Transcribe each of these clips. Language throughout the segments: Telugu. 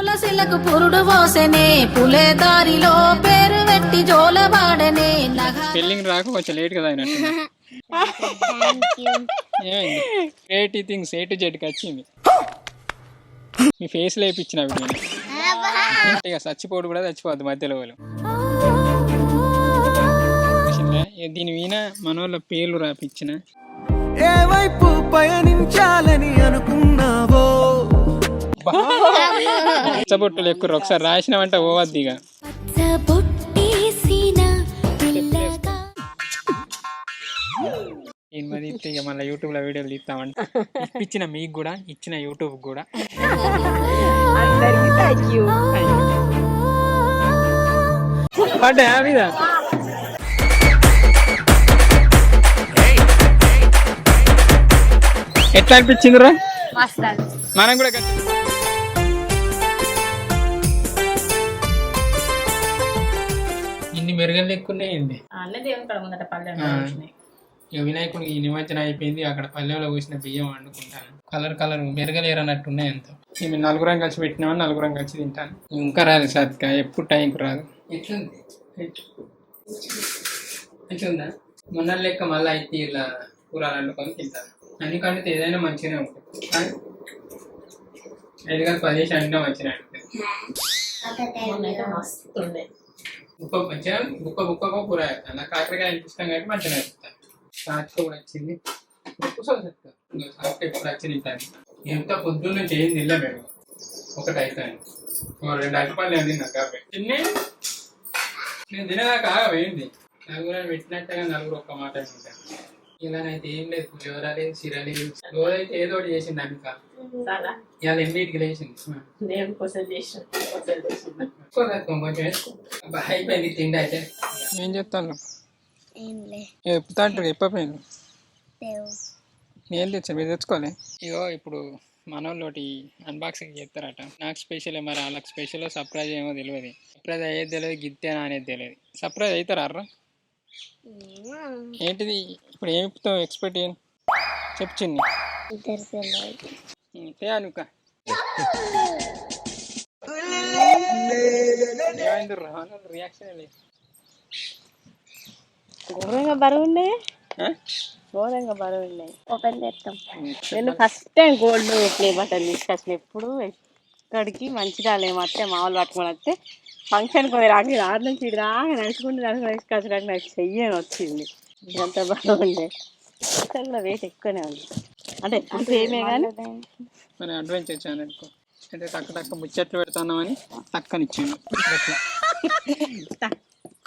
తులసిలకు పురుడు పోసెనే పులే దారిలో పేరు పెట్టి జోలబాడనే స్పెల్లింగ్ రాక కొంచెం లేట్ కదా అయినట్టు ఏమైంది creative things A to Z వచ్చింది మీ ఫేస్ లో వేయించిన ఇక చచ్చిపోడు కూడా చచ్చిపోద్ది మధ్యలో వాళ్ళు దీని వీణ మనోళ్ళ పేర్లు రాపిచ్చిన ఏ వైపు పయనించాలని అనుకున్నావో పచ్చబొట్టులు ఎక్కువ ఒకసారి రాసినామంటే పోవద్ది ఇక ఇక మళ్ళీ యూట్యూబ్ లో వీడియోలు తీస్తామంట ఇప్పించిన మీకు కూడా ఇచ్చిన యూట్యూబ్ కూడా పడ్డా మీద ఎట్లా అనిపించిందిరా మనం కూడా ఇన్ని మెరుగలు ఎక్కున్నాయండి ఇక వినాయకుడికి ఈ నిమజ్జనం అయిపోయింది అక్కడ పల్లెలో పోసిన బియ్యం వండుకుంటాను కలర్ కలర్ మెరుగలు ఏరన్నట్టు ఉన్నాయి అంత మేము నలుగురం కలిసి పెట్టినామని నలుగురం కలిసి తింటాను ఇంకా రాదు సాత్క ఎప్పుడు టైంకి రాదు ఎట్లుంది ఎట్లుందా మొన్న లెక్క మళ్ళీ అయితే ఇలా కూరలు వండుకొని తింటాను అన్ని కంటే ఏదైనా మంచిగానే ఉంటుంది 5 కాదు 10 అన్నా మంచిగా ఉంటుంది బుక్క కూర వేస్తాను నాకు కాకరకాయ అనిపిస్తాను కాబట్టి మంచిగా వేస్తాను సాత్క కూడా వచ్చింది సాత్క ఎప్పుడు వచ్చి తింటాను ఎంత పొద్దున్న నుంచి ఏం తినలే మేము ఒకటి అవుతాను 2 అరటిపళ్ళు తిన్నా కాబట్టి నేను తినేదాకా ఏంది నలుగురు పెట్టినట్టుగా నలుగురు ఒక్క మాట తింటాను ఇలానైతే ఏం లేదు పులిహోర లేదు సిర లేదు రోజైతే ఏదో ఒకటి చేసింది అనిక ఇవాళ ఎన్నిటికి లేచింది అయిపోయింది తిండి అయితే ఏం చెప్తాను ఎప్పుతాంటారు ఎప్పపోయింది నేను తెచ్చా మీరు తెచ్చుకోలే ఇగో ఇప్పుడు మనోళ్ళోటి అన్బాక్సింగ్ చేస్తారట నాకు స్పెషల్ మరి వాళ్ళకి స్పెషల్ సర్ప్రైజ్ ఏమో తెలియదు సర్ప్రైజ్ అయ్యేది తెలియదు గిత్తేనా అనేది తెలియదు సర్ప్రైజ్ అవుతారా అర్రా ఏంటిది ఇప్పుడు ఏమి చెప్తావు ఎక్స్పెక్ట్ చేయను చెప్పు చిన్ని అనుక రియాక్షన్ లేదు ఘోరంగా బరువున్నాయి ఘోరంగా బరువున్నాయి ఓపెన్ చేస్తాం నేను first time gold play button తీసుకొచ్చిన ఎప్పుడు ఎక్కడికి మంచిగా లేము అత్తే మామూలు పట్టుకొని వస్తే ఫంక్షన్కి పోయి రాక రాడు నుంచి ఇది రాగా నడుచుకుంటూ తీసుకొచ్చడానికి నాకు చెయ్యని వచ్చింది ఇదంతా బాగుండే అసలు వెయిట్ ఎక్కువనే ఉంది అంటే ఎప్పుడు సేమే కానీ మన అడ్వెంచర్ ఛానల్ అంటే తక్కువ ముచ్చట్లు పెడతామని తక్కనిచ్చింది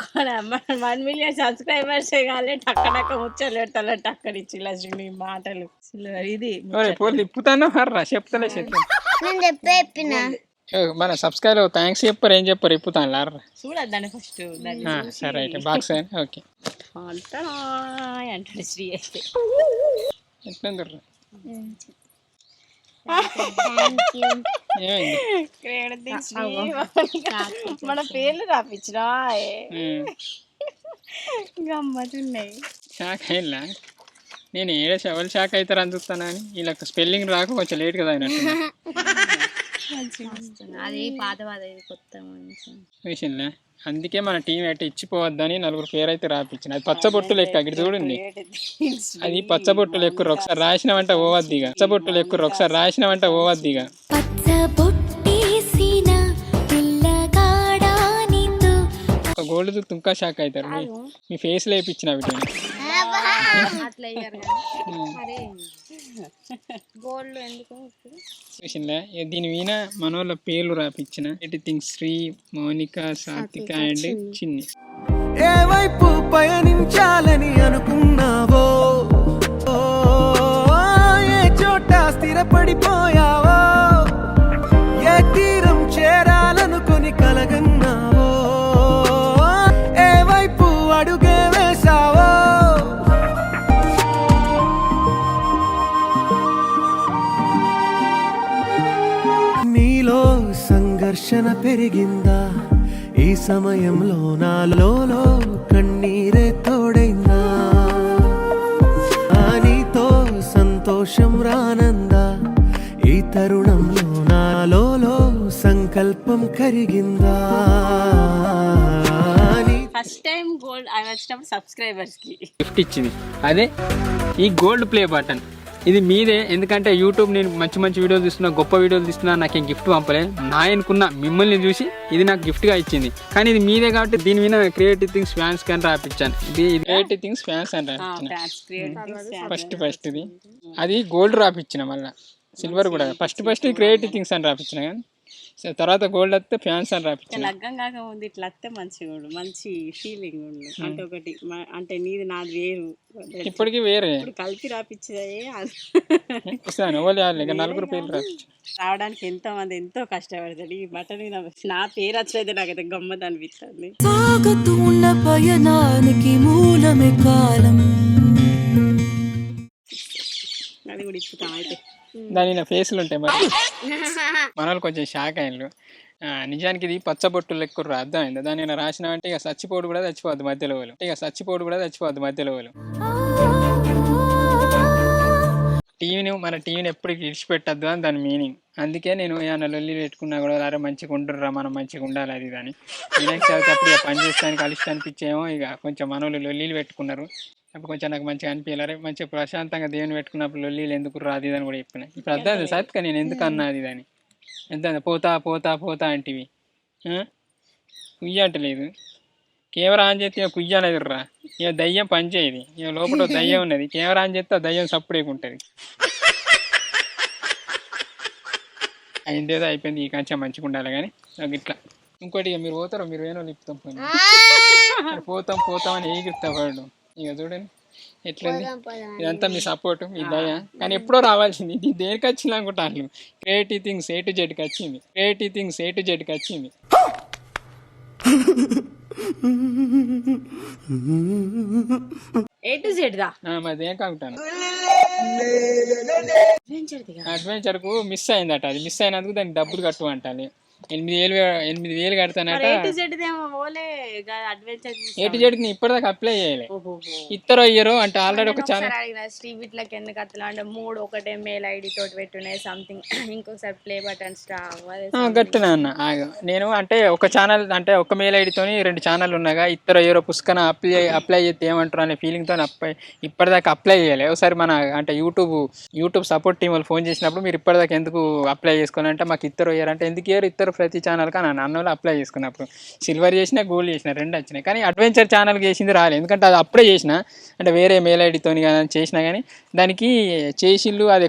1 million సబ్స్క్రైబర్స్ కాలే టక్క ముచ్చట్లు పెడతా టక్కనిచ్చి లక్ష్మి మాటలు ఇది తిప్పుతాను హర్రా చెప్తాలే చెప్పిన మన సబ్స్క్రైబర్ థ్యాంక్స్ చెప్పారు ఏం చెప్పారు ఇప్పుతాను లారా చూడద్దాన్ని ఫస్ట్ సరే అయితే బాక్స్ ఓకే అంటాడు శ్రీ అయితే ఎట్లా మన పేర్లు రాపించినా గమ్మతున్నాయి షాక్ అయిందా నేను ఏడ ఎవరు షాక్ అవుతారు అందుతానని ఇలా స్పెల్లింగ్ రాక కొంచెం లేట్ కదా అయినట్టు అది పాత కొత్త విషయంలే అందుకే మన టీం అయితే ఇచ్చిపోవద్దని నలుగురు పేరు అయితే రాపించిన అది పచ్చబొట్టు లెక్క ఇక్కడ చూడండి అది పచ్చబొట్టు లెక్క ఒకసారి రాసినామంటే పోవద్ది ఇక పచ్చబొట్టు లెక్క ఒకసారి రాసినామంటే పోవద్ది ఇక ఒక గోల్డ్ చూస్తే ఇంకా షాక్ అవుతారు మీ ఫేస్ లో వేయించిన వీటిని దీని వీణ మనోళ్ళ పేర్లు రాపిచ్చిన థింగ్స్ శ్రీ మౌనిక సాత్విక అండ్ చిన్ని ఏ వైపు పయనించాలని అనుకున్నావో ఏ చోట స్థిరపడిపోయావో ఏ తీరం చేరాలనుకొని కలగన్నావో ఏ వైపు అడుగే వేసావో నీలో సంఘర్షణ పెరిగిందా ఈ సమయంలో నాలో కన్నీరే తోడైందా నీతో సంతోషం రానందా ఈ తరుణంలో నాలో సంకల్పం కరిగిందా ఫస్ట్ టైం గోల్డ్ అవి వచ్చినప్పుడు సబ్స్క్రైబర్స్ కి గిఫ్ట్ ఇచ్చింది అదే ఈ గోల్డ్ ప్లే బటన్. ఇది మీదే, ఎందుకంటే యూట్యూబ్ నేను మంచి మంచి వీడియోలు తీస్తున్నా, గొప్ప వీడియోలు తీస్తున్నా, నాకేం గిఫ్ట్ పంపలే. నా అనుకున్న మిమ్మల్ని చూసి ఇది నాకు గిఫ్ట్గా ఇచ్చింది. కానీ ఇది మీదే కాబట్టి దీని మీద క్రియేటివ్ థింగ్స్ ఫ్యాన్స్ అని రాపించాను. ఇది క్రియేటివ్ థింగ్స్ ఫ్యాన్స్ అని రాపించిన ఫస్ట్ ఇది. అది గోల్డ్ రాపించిన, మళ్ళీ సిల్వర్ కూడా ఫస్ట్ క్రియేటివ్ థింగ్స్ అని రాపించిన. కానీ తర్వాత గోల్డ్ వస్తే ఫ్యాన్స్ అని రాపించిన. లగ్గం కాక ముందు ఇట్లా వస్తే మంచిగా మంచి ఫీలింగ్ ఉండు. అంటే ఒకటి అంటే నీది నాది వేరు, ఇప్పటికి వేరే కలిపి రాపించాయి. నలుగురు పేర్లు రాపించు రావడానికి ఎంతో మంది ఎంతో కష్టపడతాడు. ఈ బటన్ మీద నా పేరు వచ్చలేదు, నాకైతే గమ్మత్ అనిపిస్తుంది. సాగుతున్న పయనానికి మూలమే కాలం. అది కూడా ఇచ్చుతాం అయితే. దాని ఫేస్లు ఉంటాయి మరి మన కొంచెం షాక్ అయ్యారు. నిజానికి ఇది పచ్చబొట్టు లెక్క అర్థమైంది. దాన్ని ఇలా రాసినామంటే ఇక చచ్చిపోడు కూడా చచ్చిపోద్ది మధ్యలో వాళ్ళు. మన టీవీని ఎప్పుడు విడిచిపెట్టద్దు అని దాని మీనింగ్. అందుకే నేను ఏమైనా లొల్లి పెట్టుకున్నా కూడా అరే మంచిగా ఉంటుర్రా, మనం మంచిగా ఉండాలి అది దాన్ని. వినాయక చవితి అప్పుడు ఇక పని చేస్తానికి కలిసి అనిపించేమో ఇక కొంచెం మనోళ్ళు లొల్లీలు పెట్టుకున్నారు. అప్పుడు కొంచెం నాకు మంచిగా అనిపించాలి, మంచిగా ప్రశాంతంగా దేవుని పెట్టుకున్నప్పుడు లొల్లీలు ఎందుకు రాదు అని కూడా చెప్పిన. ఇప్పుడు అర్థం సాత్క నేను ఎందుకు అన్నా అది దాన్ని. ఎంత పోతా అంటివి కుయ్య అంటలేదు. కెమెరా ఆన్ చేస్తే కుయ్య అనేది రా, ఇక దయ్యం పనిచేయదు. ఇక లోపల దయ్యం ఉన్నది, కెమెరా ఆన్ చేస్తే దయ్యం సప్పుడేకుంటుంది. అయిందేదో అయిపోయింది, ఈ కొంచెం మంచిగా ఉండాలి. కానీ ఇట్లా ఇంకోటి ఇక మీరు పోతారో మీరు ఏనో లిపుతాం పోతాం అని ఏగిస్తా వాడు. ఇక చూడండి ఎట్లుంది. ఇదంతా మీ సపోర్ట్, మీ దయ. కానీ ఎప్పుడో రావాల్సింది. ఇది దేనికి వచ్చింది అనుకుంటాను. క్రియేటివ్ థింగ్స్ A to Zకి వచ్చింది. A to Z దా మరి దేనికి అనుకుంటాను. అడ్వెంచర్ కు మిస్ అయిందట. అది మిస్ అయినందుకు దానికి డబ్బులు కట్టు అంటాలి. 8,000 కడతానట. A to Z కి ఇప్పటిదాకా అప్లై చేయలే. ఇద్దరు అయ్యారు అంటే ఆల్రెడీ ఒక ఛానల్ శ్రీవిట్లకి ఎందుకు అట్లా అంటే 3 ఒకటే మెయిల్ ఐడి తోటి పెట్టున్నాయి సంథింగ్. ఇంకొకసారి ప్లే బటన్స్ గట్టినా అన్న నేను అంటే ఒక ఛానల్ అంటే ఒక మెయిల్ ఐడితోని 2 ఛానల్ ఉన్నాగా. ఇద్దరు అయ్యారో పుస్తకం అప్లై చేస్తే ఏమంటారు అనే ఫీలింగ్తో ఇప్పటిదాకా అప్లై చేయలే. ఒకసారి మన అంటే యూట్యూబ్ సపోర్ట్ టీం వాళ్ళు ఫోన్ చేసినప్పుడు మీరు ఇప్పటిదాకా ఎందుకు అప్లై చేసుకోవాలంటే మాకు ఇద్దరు అయ్యారంటే ఎందుకు ఇద్దరు ప్రతి ఛానల్కి అన్న వాళ్ళు అప్లై చేసుకున్నప్పుడు సిల్వర్ చేసినా గోల్డ్ చేసినా 2 వచ్చినాయి. కానీ అడ్వెంచర్ ఛానల్కి చేసింది రాలేదు. ఎందుకంటే అది అప్పుడే చేసిన అంటే వేరే మెయిల్ ఐడితో చేసినా కానీ దానికి చేసిళ్ళు అది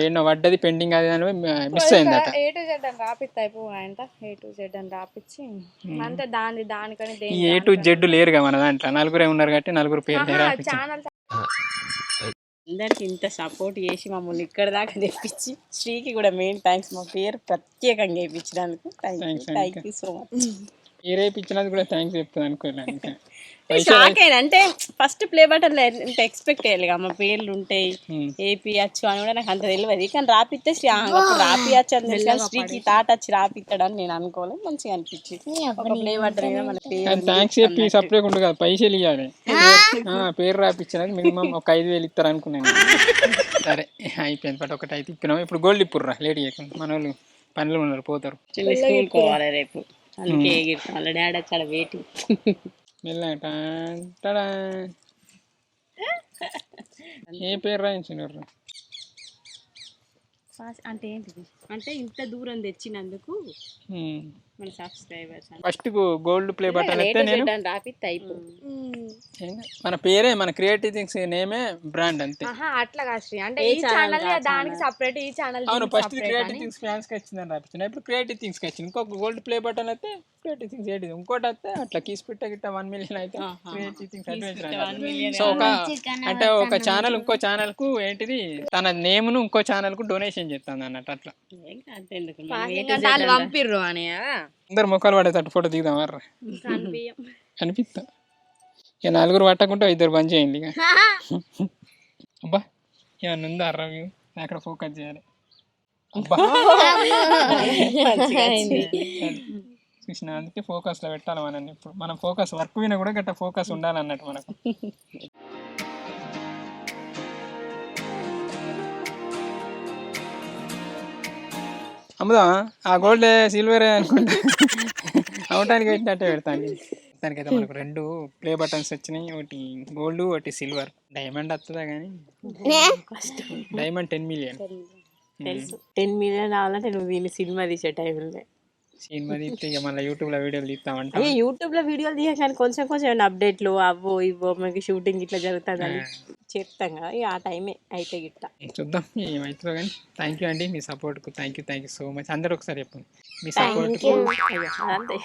ఎన్నో పడ్డది పెండింగ్ అది అని మిస్ అయిందట. A to Z అని రాపిస్తా అయిపోయింట. A to Z అని రాపిచ్చి అంతే. దానికని ఈ A to Z లేరుగా మన దాంట్లో, నలుగురే ఉన్నారు కాబట్టి నలుగురు పేరు ఛానల్ అందరికి ఇంత సపోర్ట్ చేసి మమ్మల్ని ఇక్కడ దాకా తెప్పించి శ్రీకి కూడా మెయిన్ థ్యాంక్స్. మా పేరు ప్రత్యేకంగా వేయించినందుకు థ్యాంక్ యూ సో మచ్. ఇచ్చినందుకు కూడా థ్యాంక్స్ చెప్తాను అనుకోలేదు. షాక్ అయినా అంటే ఫస్ట్ ప్లే బటన్ ఇంత ఎక్స్పెక్ట్ చేయాలి మా పేర్లు ఉంటాయి ఏపీయచ్చు అని కూడా నాకు అంత తెలియదు. కానీ రాపిస్తే శ్రీ రాపియచ్చు అని తెలిసి శ్రీకి తాట వచ్చి రాపిస్తాడని నేను అనుకోలేదు. మంచిగా అనిపించింది. ఒక ప్లే బటన్ మీద మన పేరు థ్యాంక్స్ చెప్పి సపరేట్ ఉండదు కదా, పైసలు ఇవ్వాలి. పేరు రాపించడానికి మినిమం ఒక 5,000 ఇస్తారు అనుకున్నాను. సరే అయిపోయింది. బట్ ఒకటి అయితే ఇప్పినాము. ఇప్పుడు గోల్డ్ ఇప్పుడురా లేట్ చేయకుండా, మన వాళ్ళు పనులు ఉన్నారు పోతారు. స్కూల్ పోవాలి రేపు, అందుకే వాళ్ళ డాడీ వచ్చి అక్కడ వెయిటింగ్. ఏ పేరు రాయించినారు అంటే ఏంటిది అంటే ఇంత దూరం తెచ్చినందుకు మన subscribers first gold play button అయితే నేను మన పేరే మన క్రియేటివ్ థింగ్స్ నేమే బ్రాండ్ అంతే. అట్లా కాదు అంటే ఈ ఛానల్ దానికి సెపరేట్, ఈ ఛానల్ అవును ఫస్ట్ క్రియేటివ్ థింగ్స్ ఫ్యాన్స్ కి వచ్చిందని రాపించిన. ఇప్పుడు క్రియేటివ్ థింగ్స్ కి వచ్చింది. ఇంకొక గోల్డ్ ప్లే బటన్ అయితే క్రియేటివ్ థింగ్స్ ఏంటిది, ఇంకోటి అయితే అట్లా కీస్ పెట్ట గిట్ట 1 million అయితే క్రియేటివ్ థింగ్స్ అడ్వెంచర్. సో అంటే ఒక ఛానల్ ఇంకో ఛానల్ కు ఏంటిది తన నేమ్ ను ఇంకో ఛానల్ కు డొనేషన్ చేస్తాను అన్నట్టు. అట్లా పంపిర్రు అని అందరు ముఖాలు పడేటట్టు ఫోటో దిగుదాం వర్ర అనిపిస్తా. ఇక 4 పట్టకుంటే 2 పని చేయండి. ఇక అబ్బా ఏమన్నా ఉందా రివ్యూ అక్కడ ఫోకస్ చేయాలి. అబ్బా చూసిన అందుకే ఫోకస్ లో పెట్టాలి మనల్ని. ఇప్పుడు మనం ఫోకస్ వర్క్ వినా కూడా గట్ట ఫోకస్ ఉండాలన్నట్టు మనకు. అమ్ముదామా? ఆ గోల్డ్ సిల్వర్ అనుకుంటా అమ్మటానికి పెట్టినట్టే పెడతాను. దానికైతే మనకు 2 ప్లే బటన్స్ వచ్చినాయి, ఒకటి గోల్డ్ ఒకటి సిల్వర్. డైమండ్ వస్తుందా కానీ డైమండ్ 10 మిలియన్ తెలుసు. 10 మిలియన్ రావాలంటే నువ్వు వీళ్ళు సినిమా తీసే టైంలో సినిమా తీస్తే ఇక మళ్ళీ యూట్యూబ్లో వీడియోలు తీస్తామంట. అయ్యో యూట్యూబ్లో వీడియోలు తీయ కానీ కొంచెం కొంచెం ఏమైనా అప్డేట్లు అవో ఇవో మనకి షూటింగ్ ఇట్లా జరుగుతుందని చెప్తాం కదా, ఇక ఆ టైమే అయితే గిట్ట చూద్దాం ఏమవుతుందో కానీ. థ్యాంక్ యూ అండి మీ సపోర్ట్కు. Thank you so much. అందరూ ఒకసారి చెప్పండి మీ సపోర్ట్కు, అంతే.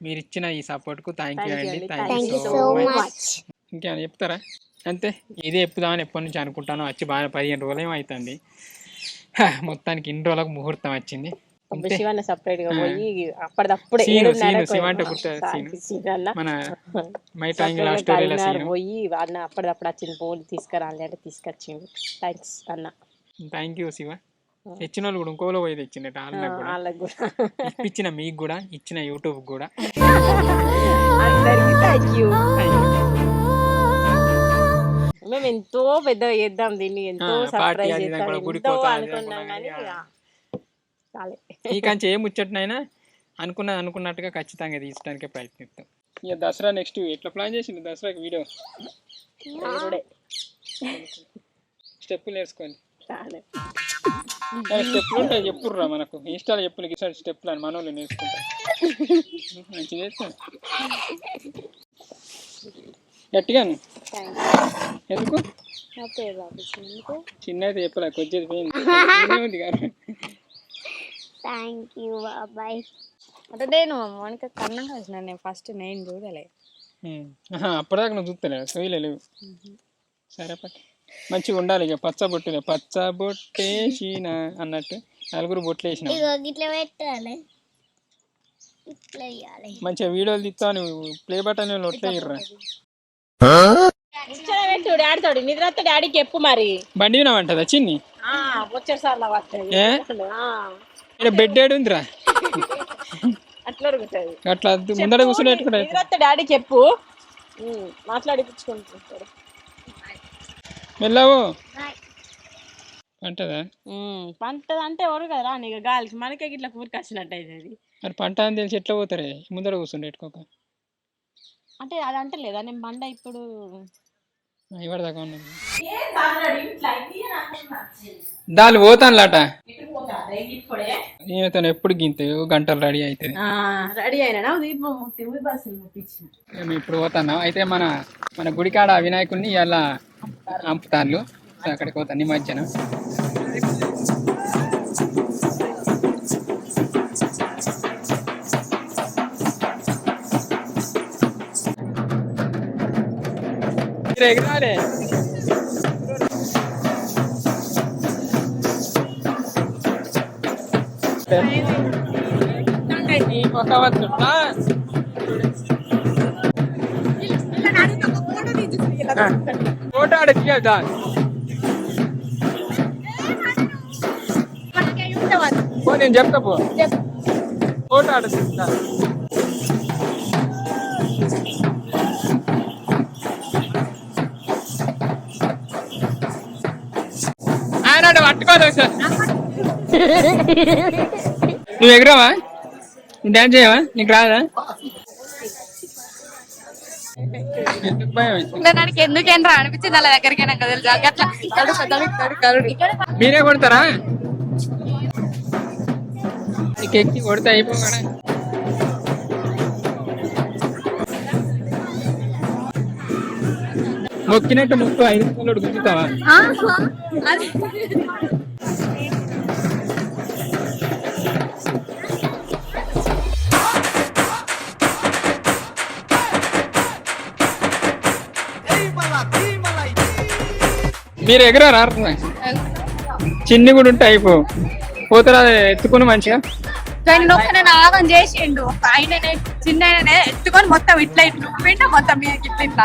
మీరు ఇచ్చిన ఈ సపోర్ట్కు థ్యాంక్ యూ అండి. Thank thank you so much. ఇంకేమైనా చెప్తారా? అంతే, ఇదే చెప్దామని ఎప్పటి నుంచి అనుకుంటానో, వచ్చి బాగా 15 రోజులు ఏమవుతుంది. మొత్తానికి ఇన్ని రోజులకు ముహూర్తం వచ్చింది. శివన్న సపరేట్ గా పోయి అప్పటిదప్పుడే మన మై ట్రయాంగిల్ స్టోరీలో పోయి అన్న అప్పటిదప్పుడు వచ్చింది ఫోన్ తీసుకురాలి అంటే తీసుకొచ్చింది. థ్యాంక్స్ అన్న. Thank you Shiva. తెచ్చిన వాళ్ళు కూడా ఇంకోలో పోయి తెచ్చిందట. వాళ్ళకి కూడా ఇప్పించిన మీకు కూడా, ఇచ్చిన యూట్యూబ్ కూడా అందరికీ థ్యాంక్ యూ. మేము ఎంతో పెద్దగా చేద్దాం దీన్ని, ఎంతో సర్ప్రైజ్ చేద్దాం ఎంతో అనుకున్నాం కానీ ఈ కంచి ఏ ముచ్చటనైనా అనుకున్నట్టుగా ఖచ్చితంగా తీయడానికే ప్రయత్నిస్తాం. ఇక దసరా నెక్స్ట్ ఎట్లా ప్లాన్ చేసింది? దసరాకి వీడియో స్టెప్పులు వేసుకొని స్టెప్పులు ఉంటాయి చెప్పుర్రా మనకు ఇన్స్టాలో చెప్పులు ఇసారి స్టెప్పులు అని మనోళ్ళు నేర్చుకుంటారు. మంచిగా నేర్చుకోండి గట్టిగాను. ఎందుకు చిన్న అయితే చెప్పలే, కొద్దిగా పోయింది కాదు. థ్యాంక్ యూ బాబాయ్. అంటే నేను మనకి కన్నం కలిసిన నేను ఫస్ట్ నేను చూడలే. అప్పటిదాకా నువ్వు చూస్తలేవు, సోయలేవు. సరే పట్టు మంచిగా ఉండాలి. ఇక పచ్చబొట్టు పచ్చబొట్టేసిన అన్నట్టు 4 బొట్లు వేసినావు. ఇట్లా పెట్టాలి, ఇట్లా వేయాలి. మంచిగా వీడియోలు తీస్తావు నువ్వు. ప్లే బటన్ ఒట్లే ఇర్రా. డాడీ నిద్ర డాడీకి చెప్పు మరి. బండి వినమంటదా చిన్ని? బెడ్ ఏడు ఉందిరా అట్లా అట్లా ముందర కూర్చుని డాడీ చెప్పు మాట్లాడిపించుకుంటుంటాడు. వెళ్ళావు పంటదా? పంటది అంటే ఎవరు కదా నీకు గాలికి మనకే ఇట్లా కూరికి వచ్చినట్టు అవుతుంది. మరి పంట అని తెలిసి ఎట్లా పోతారే ముందర కూర్చుండే పెట్టుకోక. అంటే అదంటే లేదా నేను బండ ఇప్పుడు ఇవ్వదాకా ఉన్నది దాని పోతానులాట. నేను ఎప్పుడు గింతే గంటలు రెడీ అవుతుంది. రెడీ అయినా మేము ఇప్పుడు పోతాను. అయితే మన గుడికాడ వినాయకుడిని ఇలా అంపుతాను. అక్కడికి పోతాను నిమజ్జనం. ఎగరాలే ఫోటో ఆడదా నేను చెప్తా పో ఫోటో ఆడుతుందా. ఆయన పట్టుకోదు సార్. నువ్వు ఎగరావా? నువ్వు డాన్స్ చేయవా? నీకు రాదా? ఎందుకేంట్రా అనిపించింది అలా దగ్గరికైనా మీరే కొడతారా? నీకు ఎక్కి కొడితే అయిపోగా. మొక్కినట్టు ముక్కు 5 నిమిషాలు గుంజుతావా? మీరు ఎగరారా? చిన్ని కూడా ఉంటే అయిపో పోతారా ఎత్తుకుని మంచిగా. నేను ఆగం చేసిండు ఆయన చిన్న ఎత్తుకొని మొత్తం ఇట్లా ఇట్లా మొత్తం ఇట్లా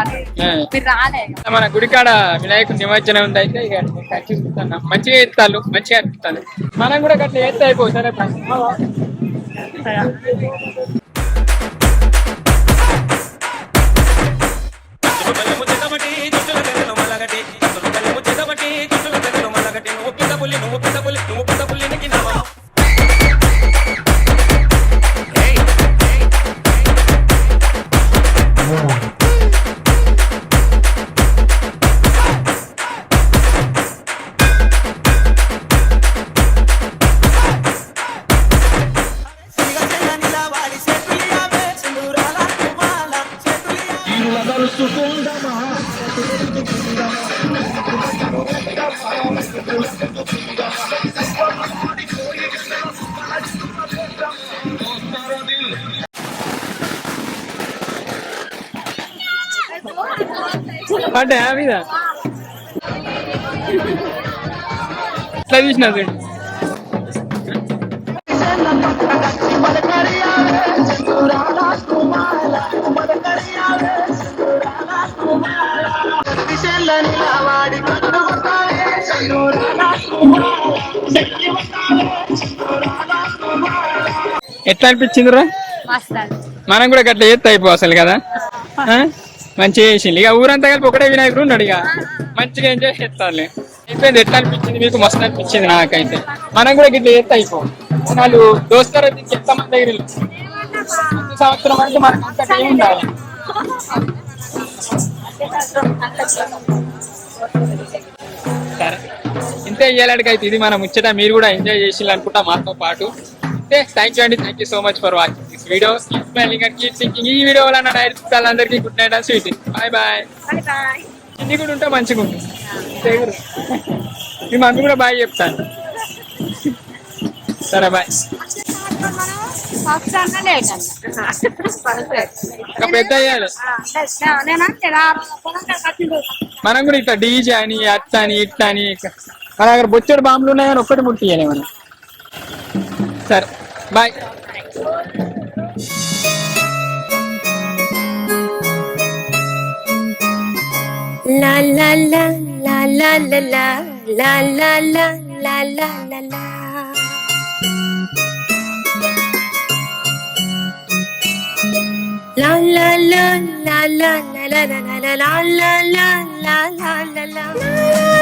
మీరు రాలే. మన గుడికాడ వినాయకుడి నిమజ్జనం ఉంది. అయితే ఇక మంచిగా ఎత్తాలు మంచిగా అనిపిస్తాను. మనం కూడా అట్లా ఎత్తే అయిపో. సరే పడ్డా మీద ఇట్లా తీసిన చూడు. ఎట్లా అనిపించిందిరా? మనం కూడా గట్ల ఎత్తు అయిపో అసలు కదా. మంచిగా చేసింది. ఇక ఊరంతా కలిపి ఒకటే వినాయకుడు ఉన్నాడు. ఇక మంచిగా ఎంజాయ్ చేస్తారులే. అయిపోయింది. ఎట్లా అనిపించింది మీకు? మస్తు అనిపించింది నాకైతే. మనం కూడా గిట్ల ఎత్తు అయిపో. వాళ్ళు దోస్తారు ఎంత మంది దగ్గర సంవత్సరం వరకు మనకు అంత ఏమి ఉండాలి. సరే ఇంతే ఇయ్యాలడికి అయితే ఇది మనం ముచ్చట. మీరు కూడా ఎంజాయ్ చేసి అనుకుంటా మాతో పాటు. థ్యాంక్ యూ అండి. Thank you so much for watching this video. ఈ వీడియో వల్ల నా డైరెక్ట్ అందరికీ good night and sweet. Bye bye. ఇన్ని కూడా ఉంటే మంచిగా ఉంటుంది. మీ మమ్మీ కూడా బాయ్ చెప్తాను. సరే బాయ్. ఇంకా పెద్ద అయ్యాలి. మనం కూడా ఇట్లా డీజే అని అట్ట అని ఇట్ట అని మన దగ్గర బొచ్చడు బాంబులు ఉన్నాయని ఒక్కటి ముట్టియాలి మనం. సరే bye. La la la la la la la la la la la la la la. La la la la la la la la la la la la la la la la.